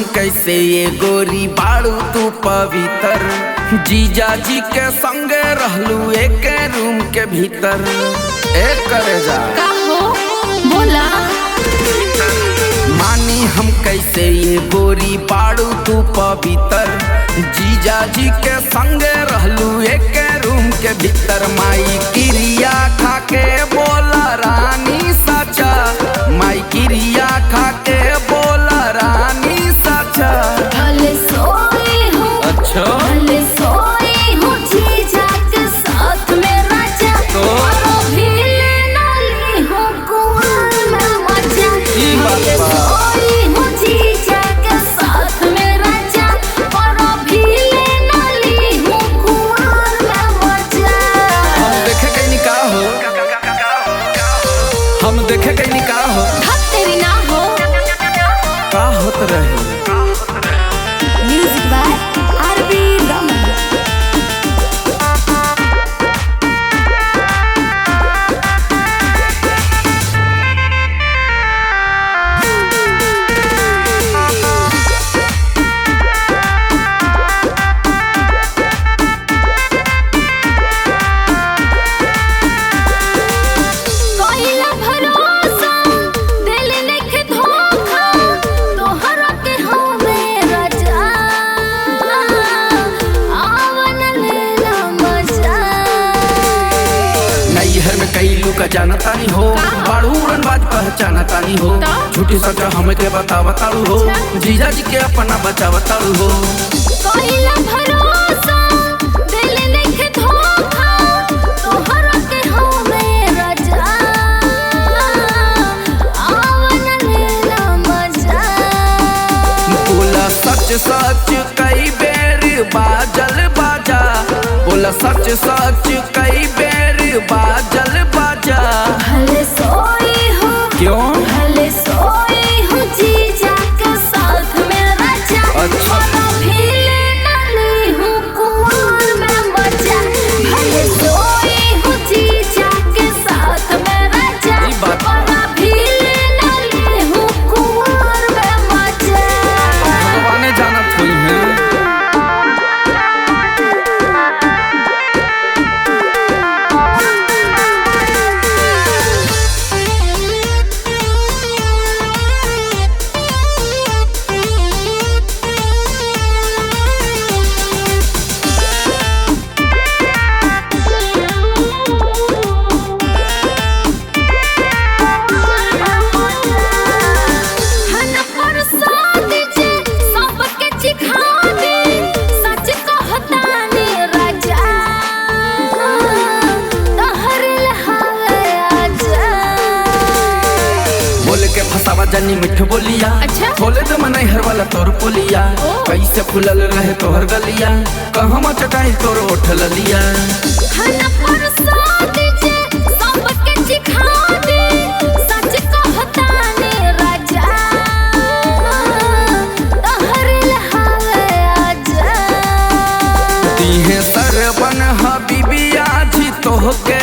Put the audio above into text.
हम कैसे ये गोरी बाड़ू तू पवित्र, जीजा जी के संगे रहलू एक रूम के भीतर। एक करे जा का हो बोला मानी हम कैसे ये गोरी बाड़ू तू पवित्र, जीजा जी के संगे रहलू एक रूम के भीतर। माई क्रिया खा के बोला रानी सचा, माई क्रिया खा के बोला रानी सचा। भले सोई हूँ अच्छा भले सोई हूँ जीजा के साथ में राजा, तो? और भी लेना ली हूँ कुआं में मजा। ई बात भले बा। सोई हूँ जीजा के साथ में राजा, और भी लेना ली हूँ कुआं में मजा। हम देखे कहीं निकाह हो, हम देखे कहीं निकाह हो, हक तेरी ना हो। का होत रहे। Music by RB Raman. कोइला भरोसा दिल लेके धोखा, तोहरा के हमें राजा, आवन लेला मजा। नैहर में कई लोग जानता नहीं हो, बाड़ू उड़नबाज पहचानता नहीं हो, तो? झूठी सच हमें के बतावताड़ू हो, अच्छा। जीजा जी के अपना बचावताड़ू हो। कोइला भरोसा दिल लेके धोखा, तोहरा के हमें राजा, आवन लेला मजा। बोला सच सच कई बेर बाजल बाजा, बोला सच सच कई बेर बाजल बाजा। भले सोई हूँ क्यों? भले सोई हूँ जीजा के साथ में राजा, अच्छा। और भी लेना ली हूँ कुआं में मजा। भले सोई हूँ जीजा के साथ में राजा, ई बात। और भी लेना ली हूँ कुआं में मजा। भगवाने जानत हुई है। हन प्रसाद जे सबके चिखा दे, सच कहतानी राजा, तहर लहावे आजा। बोल के फसावा जानी मिठ बोलिया, अच्छा। बोले तो मनाई हर वाला तोर पोलिया, ओ। कैसे फुलल रहे तोहर गलिया, कहवा चटाई तोर ओठ ललिया। हन प्रसाद जे सबके चिखा दे, सच कहतानी राजा, तहर लहावे आजा। तीहे सरबन हबीबिया जी तोहके